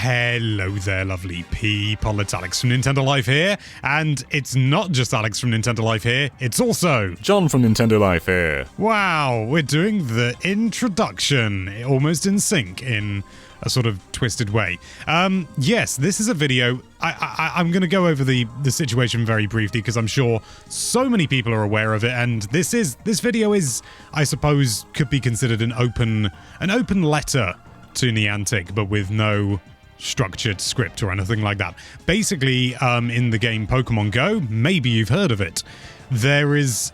Hello there, lovely people. It's Alex from Nintendo Life here, and it's not just Alex from Nintendo Life here, it's also John from Nintendo Life here. Wow, we're doing the introduction, almost in sync in a sort of twisted way. Yes, this is a video. I'm going to go over the situation very briefly because I'm sure so many people are aware of it, and this video is, I suppose, could be considered an open letter to Niantic, but with no structured script or anything like that. Basically, in the game Pokemon Go, maybe you've heard of it, there is,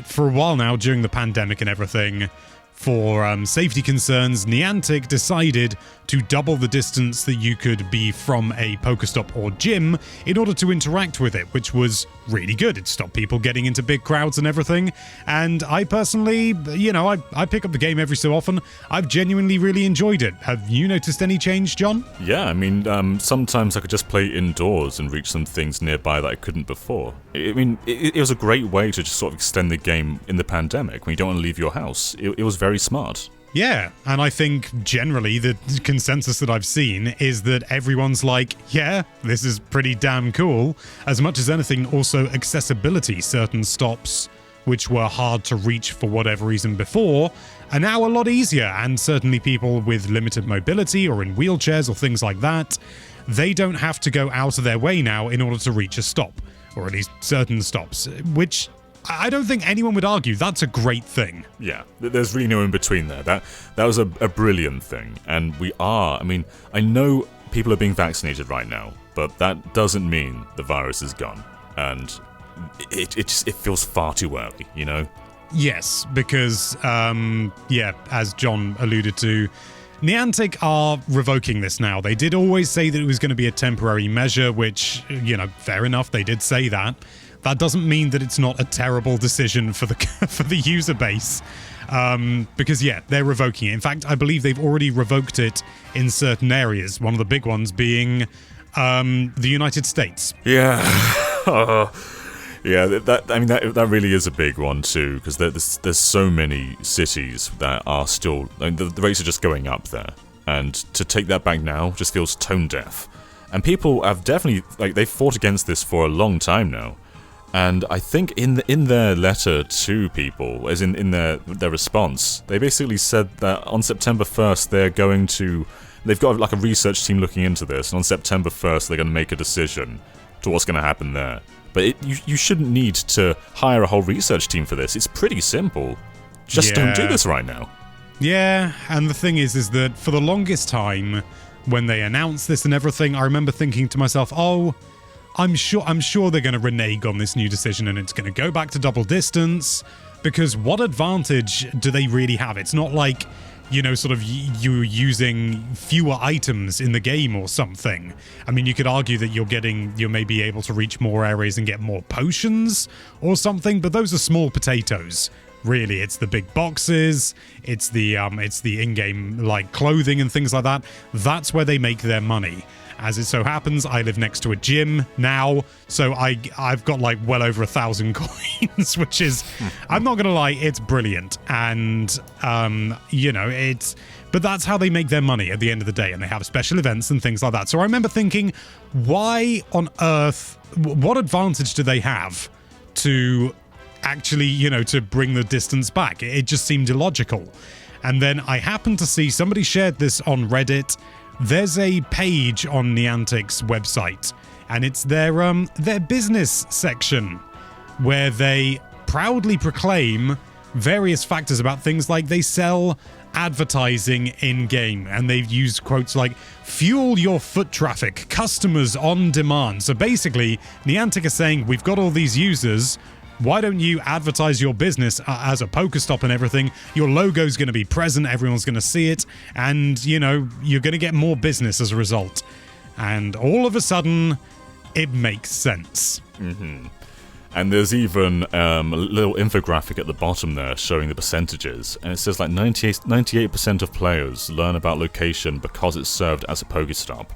for a while now, during the pandemic and everything, for safety concerns, Niantic decided to double the distance that you could be from a Pokestop or gym in order to interact with it, which was really good. It stopped people getting into big crowds and everything. And I personally, I pick up the game every so often. I've genuinely really enjoyed it. Have you noticed any change, John? Yeah, I mean, sometimes I could just play indoors and reach some things nearby that I couldn't before. I mean, it was a great way to just sort of extend the game in the pandemic when you don't want to leave your house. It was very smart. Yeah, and I think generally the consensus that I've seen is that everyone's like, yeah, this is pretty damn cool. As much as anything, also accessibility. Certain stops which were hard to reach for whatever reason before are now a lot easier, and certainly people with limited mobility or in wheelchairs or things like that, they don't have to go out of their way now in order to reach a stop, or at least certain stops, which I don't think anyone would argue that's a great thing. Yeah, there's really no in between there. That was a brilliant thing, and I know people are being vaccinated right now, but that doesn't mean the virus is gone, and it feels far too early, you know? Yes, because, as John alluded to, Niantic are revoking this now. They did always say that it was going to be a temporary measure, which, fair enough, they did say that. That doesn't mean that it's not a terrible decision for the for the user base, because they're revoking it. In fact, I believe they've already revoked it in certain areas. One of the big ones being the United States. Yeah, yeah. That really is a big one too, because there's so many cities that are still, the rates are just going up there, and to take that back now just feels tone deaf. And people have definitely they've fought against this for a long time now. And I think in their letter to people, as in their response, they basically said that on September 1st they've got like a research team looking into this, and on September 1st they're going to make a decision to what's going to happen there. But you shouldn't need to hire a whole research team for this. It's pretty simple. Just don't do this right now. Yeah, and the thing is that for the longest time, when they announced this and everything, I remember thinking to myself, I'm sure they're going to renege on this new decision and it's going to go back to double distance, because what advantage do they really have? It's not like, sort of you using fewer items in the game or something. I mean, you could argue that you may be able to reach more areas and get more potions or something, but those are small potatoes. Really, it's the big boxes, it's the in-game clothing and things like that. That's where they make their money. As it so happens, I live next to a gym now, so I've got well over 1,000 coins, which is, I'm not gonna lie, it's brilliant. And but that's how they make their money at the end of the day, and they have special events and things like that. So I remember thinking, why on earth, what advantage do they have to actually, to bring the distance back? It just seemed illogical. And then I happened to see somebody shared this on Reddit. There's a page on Niantic's website, and it's their business section, where they proudly proclaim various factors about things like they sell advertising in-game, and they've used quotes like, fuel your foot traffic, customers on demand. So basically, Niantic are saying, we've got all these users, why don't you advertise your business as a Pokestop and everything? Your logo's going to be present, everyone's going to see it, and, you're going to get more business as a result. And all of a sudden, it makes sense. Mm-hmm. And there's even a little infographic at the bottom there showing the percentages, and it says 98% of players learn about location because it's served as a Pokestop.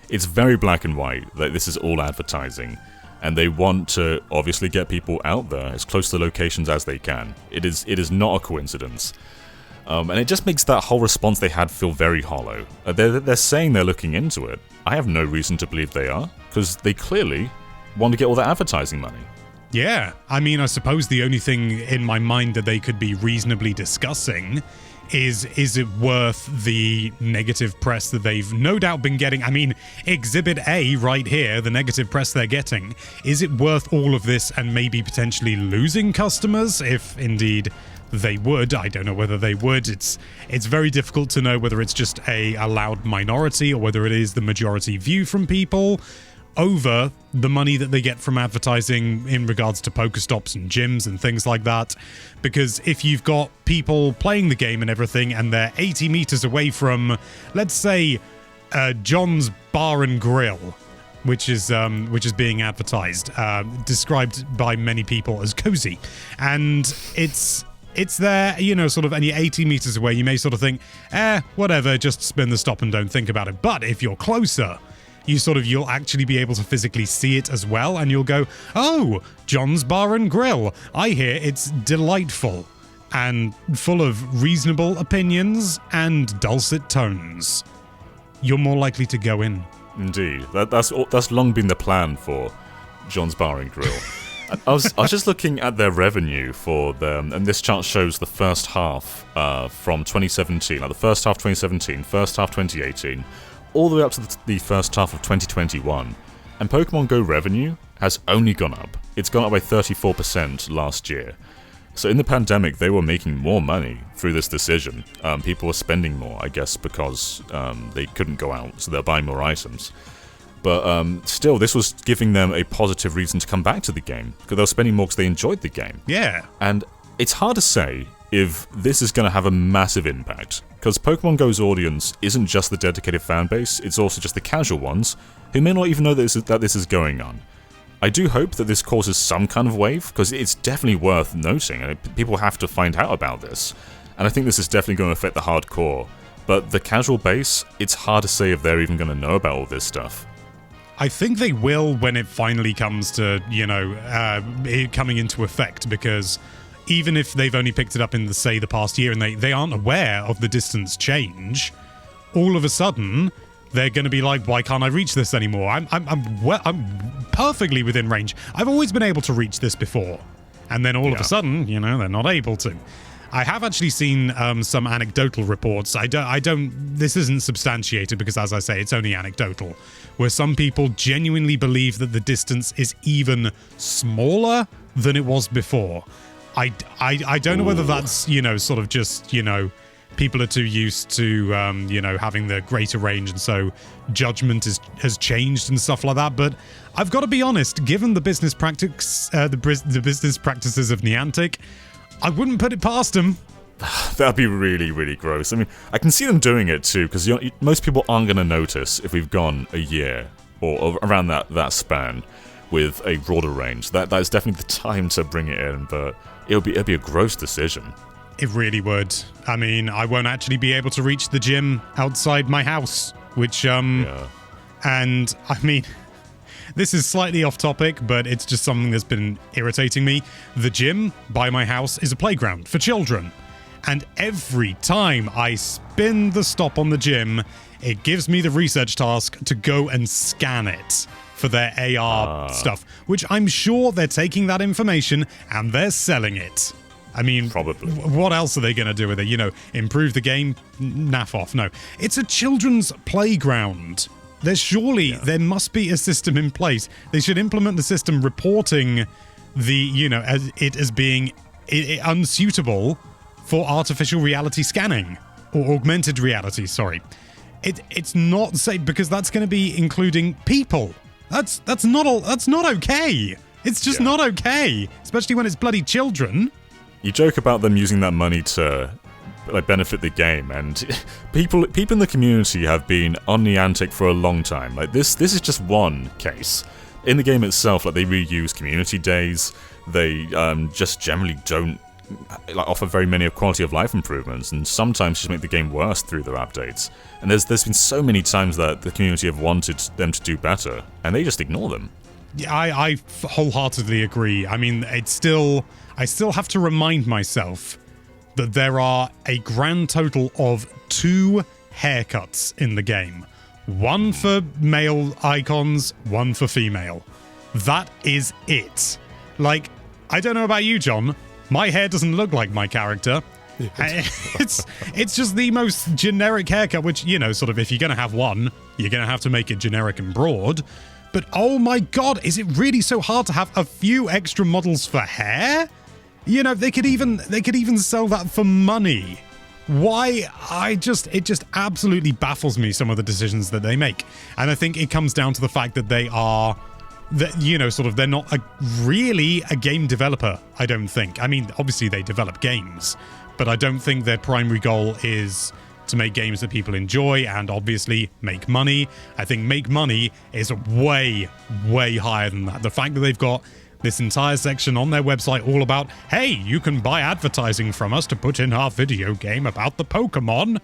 It's very black and white, this is all advertising. And they want to obviously get people out there as close to the locations as they can. It is not a coincidence. And it just makes that whole response they had feel very hollow. They're saying they're looking into it. I have no reason to believe they are, because they clearly want to get all that advertising money. Yeah, I mean, I suppose the only thing in my mind that they could be reasonably discussing is it worth the negative press that they've no doubt been getting? I mean, Exhibit A right here, the negative press they're getting, is it worth all of this and maybe potentially losing customers if indeed they would? I don't know whether they would. It's very difficult to know whether it's just a loud minority or whether it is the majority view from people over the money that they get from advertising in regards to Pokestops and gyms and things like that. Because if you've got people playing the game and everything and they're 80 meters away from, let's say, John's Bar and Grill, which is being advertised, described by many people as cozy, and it's there, you know, sort of, and you're 80 meters away, you may sort of think, whatever, just spin the stop and don't think about it. But if you're closer, you'll actually be able to physically see it as well, and you'll go, oh, John's Bar and Grill. I hear it's delightful and full of reasonable opinions and dulcet tones. You're more likely to go in. Indeed. That's long been the plan for John's Bar and Grill. I was just looking at their revenue for them, and this chart shows the first half from 2017, like the first half 2017, first half 2018, all the way up to the first half of 2021. And Pokemon Go revenue has only gone up. It's gone up by 34% last year. So in the pandemic, they were making more money through this decision. People were spending more, I guess, because they couldn't go out, so they're buying more items. But still, this was giving them a positive reason to come back to the game, because they were spending more because they enjoyed the game. Yeah. And it's hard to say if this is going to have a massive impact, because Pokemon Go's audience isn't just the dedicated fanbase, it's also just the casual ones, who may not even know that this is going on. I do hope that this causes some kind of wave, because it's definitely worth noting, and people have to find out about this. And I think this is definitely going to affect the hardcore. But the casual base, it's hard to say if they're even going to know about all this stuff. I think they will when it finally comes to, it coming into effect, because even if they've only picked it up in, the past year and they aren't aware of the distance change, all of a sudden they're going to be like, why can't I reach this anymore? I'm perfectly within range. I've always been able to reach this before. And then all of a sudden, they're not able to. I have actually seen some anecdotal reports. This isn't substantiated because, as I say, it's only anecdotal, where some people genuinely believe that the distance is even smaller than it was before. I don't know whether that's, sort of just, people are too used to, having the greater range, and so judgment has changed and stuff like that. But I've got to be honest, given the business practices of Niantic, I wouldn't put it past them. That'd be really, really gross. I mean, I can see them doing it too, because most people aren't going to notice if we've gone a year or around that span with a broader range. That is definitely the time to bring it in, but it'll be a gross decision. It really would. I mean, I won't actually be able to reach the gym outside my house, which, Yeah. And, I mean, this is slightly off topic, but it's just something that's been irritating me. The gym by my house is a playground for children. And every time I spin the stop on the gym, it gives me the research task to go and scan it for their AR stuff, which I'm sure they're taking that information and they're selling it. I mean, probably. What else are they going to do with it? Improve the game? Naff off. No. It's a children's playground. There must be a system in place. They should implement the system reporting as being unsuitable for artificial reality scanning, or augmented reality, sorry. It's not safe, because that's going to be including people. That's not okay. It's just not okay, especially when it's bloody children. You joke about them using that money to benefit the game, and people in the community have been on Niantic for a long time. Like this is just one case. In the game itself, they reuse community days. They just generally don't offer very many quality of life improvements, and sometimes just make the game worse through their updates. And there's been so many times that the community have wanted them to do better, and they just ignore them. Yeah, I wholeheartedly agree. I mean, I still have to remind myself that there are a grand total of 2 haircuts in the game. One for male icons, one for female. That is it. Like, I don't know about you, John. My hair doesn't look like my character. It's just the most generic haircut, which, you know, sort of if you're going to have one, you're going to have to make it generic and broad. But oh my god, is it really so hard to have a few extra models for hair? You know, they could even sell that for money. Why? It just absolutely baffles me, some of the decisions that they make. And I think it comes down to the fact that they are, you know, sort of, they're not really a game developer, I don't think. I mean, obviously they develop games, but I don't think their primary goal is to make games that people enjoy and obviously make money. I think make money is way, way higher than that. The fact that they've got this entire section on their website all about, hey, you can buy advertising from us to put in our video game about the Pokemon,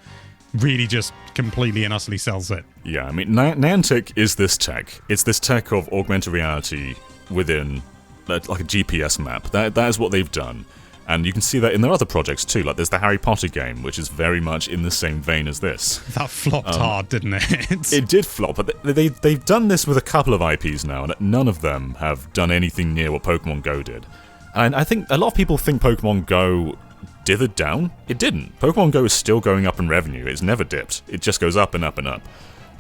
really just completely and utterly sells it. Yeah, I mean, Niantic is this tech. It's this tech of augmented reality within like a GPS map. That is what they've done. And you can see that in their other projects too. Like there's the Harry Potter game, which is very much in the same vein as this. That flopped hard, didn't it? It did flop, but they've done this with a couple of IPs now, and none of them have done anything near what Pokemon Go did. And I think a lot of people think Pokemon Go dithered down. It didn't. Pokemon Go is still going up in revenue. It's never dipped. It just goes up and up and up.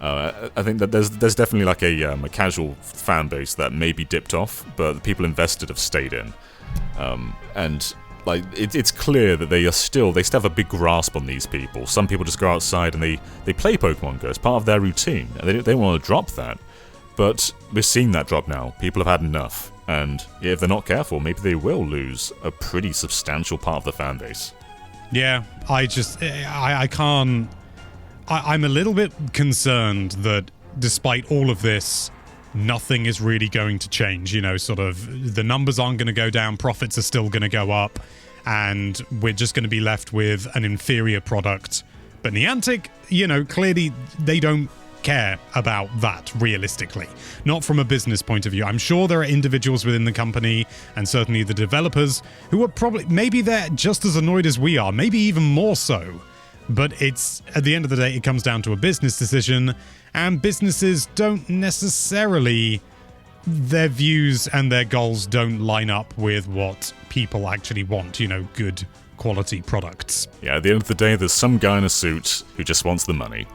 I think that there's definitely like a casual fan base that maybe dipped off, but the people invested have stayed in. And like it's clear that they still have a big grasp on these people. Some people just go outside and they play Pokemon Go as part of their routine. They don't want to drop that. But we're seeing that drop now. People have had enough. And if they're not careful, maybe they will lose a pretty substantial part of the fan base. Yeah, I can't. I'm a little bit concerned that despite all of this, nothing is really going to change. You know, sort of the numbers aren't going to go down, profits are still going to go up, and we're just going to be left with an inferior product. But Niantic, you know, clearly they don't care about that realistically, not from a business point of view. I'm sure there are individuals within the company and certainly the developers who are probably, maybe they're just as annoyed as we are, maybe even more so. But it's, at the end of the day, it comes down to a business decision, and businesses don't necessarily, their views and their goals don't line up with what people actually want, you know, good quality products. Yeah, at the end of the day, there's some guy in a suit who just wants the money.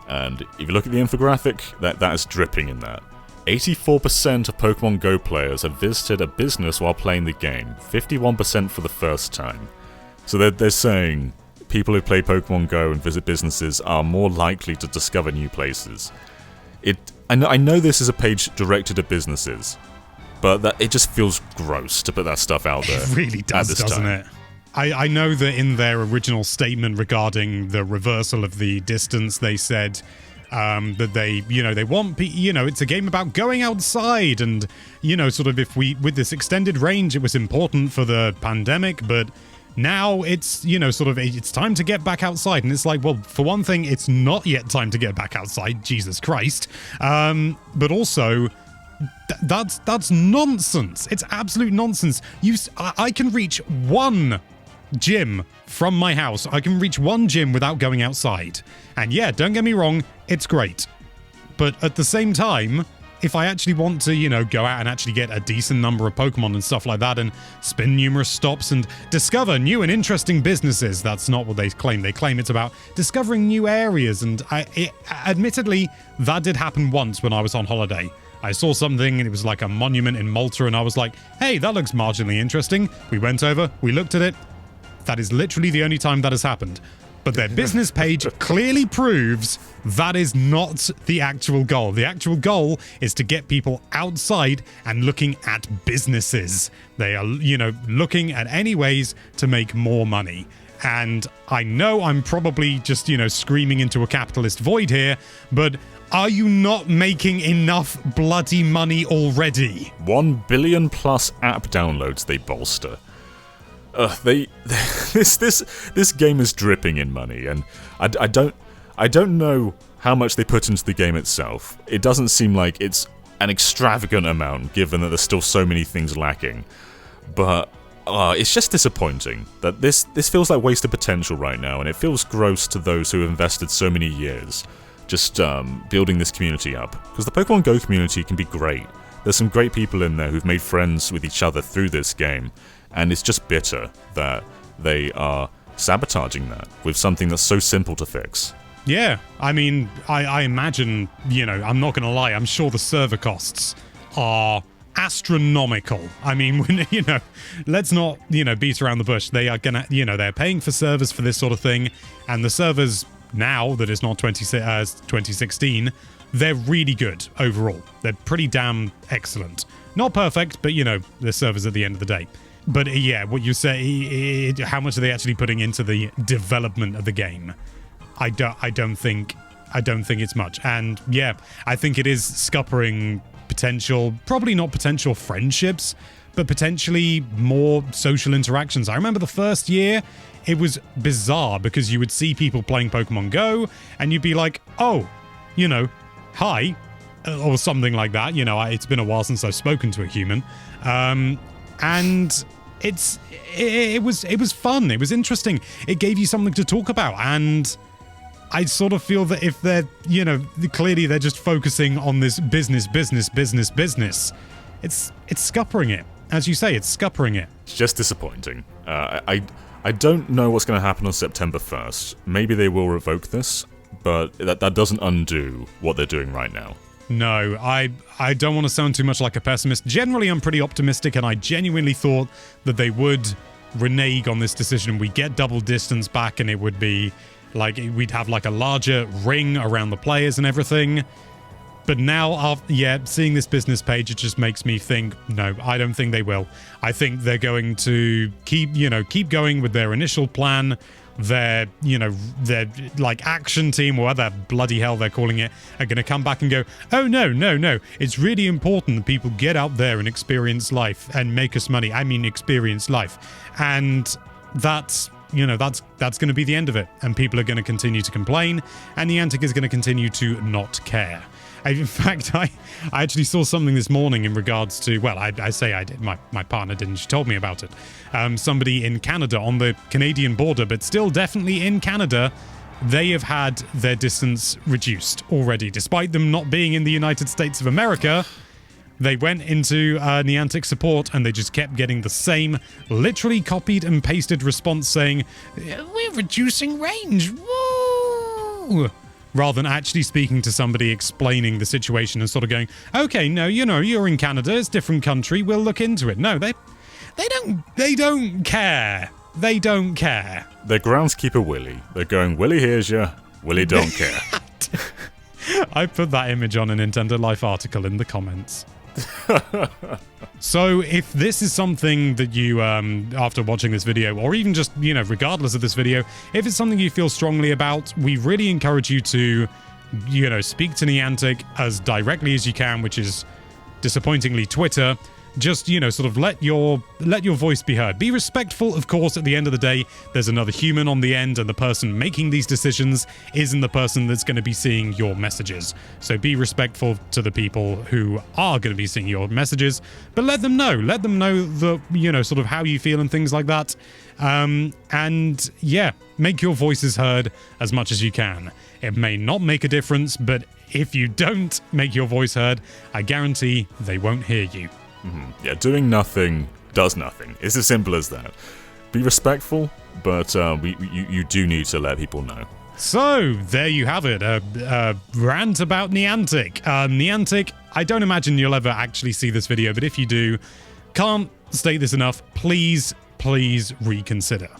And if you look at the infographic, that is dripping in that. 84% of Pokemon Go players have visited a business while playing the game, 51% for the first time. So they're saying people who play Pokemon Go and visit businesses are more likely to discover new places. I know this is a page directed at businesses, but it just feels gross to put that stuff out there. It really does, doesn't it? I know that in their original statement regarding the reversal of the distance, they said that they want, it's a game about going outside, and, sort of with this extended range, it was important for the pandemic, but now it's, it's time to get back outside. And it's like, well, for one thing, it's not yet time to get back outside, Jesus Christ. But also, that's nonsense. It's absolute nonsense. I can reach one gym from my house. I can reach one gym without going outside. And yeah, don't get me wrong, it's great. But at the same time, if I actually want to, go out and actually get a decent number of Pokemon and stuff like that and spin numerous stops and discover new and interesting businesses, that's not what they claim. They claim it's about discovering new areas. And admittedly, that did happen once when I was on holiday. I saw something and it was like a monument in Malta and I was like, hey, that looks marginally interesting. We went over, we looked at it. That is literally the only time that has happened. But their business page clearly proves that is not the actual goal. The actual goal is to get people outside and looking at businesses. They are, looking at any ways to make more money. And I know I'm probably just, screaming into a capitalist void here, but are you not making enough bloody money already? 1 billion plus app downloads they bolster. This game is dripping in money, and I don't know how much they put into the game itself. It doesn't seem like it's an extravagant amount, given that there's still so many things lacking. But it's just disappointing that this feels like wasted potential right now, and it feels gross to those who have invested so many years just building this community up. Because the Pokemon Go community can be great. There's some great people in there who've made friends with each other through this game, and it's just bitter that they are sabotaging that with something that's so simple to fix. Yeah, I mean, I imagine, I'm not going to lie, I'm sure the server costs are astronomical. I mean, when, let's not, beat around the bush. They are gonna, they're paying for servers for this sort of thing, and the servers now that it's not 2016, they're really good overall. They're pretty damn excellent. Not perfect, but they're servers at the end of the day. But yeah, what you say, how much are they actually putting into the development of the game? I don't think it's much. And yeah, I think it is scuppering potential, probably not potential friendships, but potentially more social interactions. I remember the first year, it was bizarre because you would see people playing Pokemon Go and you'd be like, oh, hi, or something like that. It's been a while since I've spoken to a human. And it was fun. It was interesting. It gave you something to talk about. And I sort of feel that if they're, clearly they're just focusing on this business, it's scuppering it. As you say, it's scuppering it. It's just disappointing. I don't know what's going to happen on September 1st. Maybe they will revoke this, but that doesn't undo what they're doing right now. No, I don't want to sound too much like a pessimist. Generally, I'm pretty optimistic, and I genuinely thought that they would renege on this decision. We get double distance back, and it would be like we'd have like a larger ring around the players and everything. But now, seeing this business page, it just makes me think, no, I don't think they will. I think they're going to keep going with their initial plan. Their like action team, or whatever bloody hell they're calling it, are going to come back and go, oh, no. It's really important that people get out there and experience life and make us money. I mean, experience life. And that's going to be the end of it. And people are going to continue to complain, and Niantic is going to continue to not care. In fact, I actually saw something this morning in regards to, well, I say I did. My partner didn't. She told me about it. Somebody in Canada on the Canadian border, but still definitely in Canada, they have had their distance reduced already. Despite them not being in the United States of America, they went into Niantic support and they just kept getting the same literally copied and pasted response saying, we're reducing range. Woo! Rather than actually speaking to somebody, explaining the situation and sort of going, okay, no, you're in Canada, it's a different country, we'll look into it. No, they don't care. They don't care. They're groundskeeper Willy. They're going, Willy hears you, Willy don't care. I put that image on a Nintendo Life article in the comments. So if this is something that you, after watching this video, or even just, regardless of this video, if it's something you feel strongly about, we really encourage you to, speak to Niantic as directly as you can, which is disappointingly Twitter. Just, sort of let your voice be heard. Be respectful, of course. At the end of the day, there's another human on the end, and the person making these decisions isn't the person that's going to be seeing your messages. So be respectful to the people who are going to be seeing your messages, but let them know. Let them know the, sort of how you feel and things like that. And yeah, make your voices heard as much as you can. It may not make a difference, but if you don't make your voice heard, I guarantee they won't hear you. Mm-hmm. Yeah, doing nothing does nothing. It's as simple as that. Be respectful, but you do need to let people know. So, there you have it, a rant about Niantic. Niantic, I don't imagine you'll ever actually see this video, but if you do, can't state this enough, please reconsider.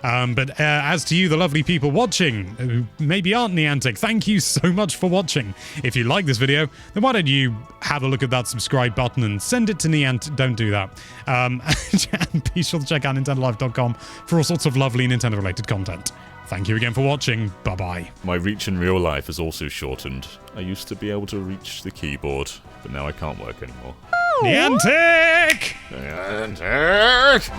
But as to you, the lovely people watching, who maybe aren't Niantic, thank you so much for watching. If you like this video, then why don't you have a look at that subscribe button and send it to Niantic. Don't do that. And be sure to check out NintendoLife.com for all sorts of lovely Nintendo-related content. Thank you again for watching. Bye-bye. My reach in real life is also shortened. I used to be able to reach the keyboard, but now I can't work anymore. Niantic! Niantic!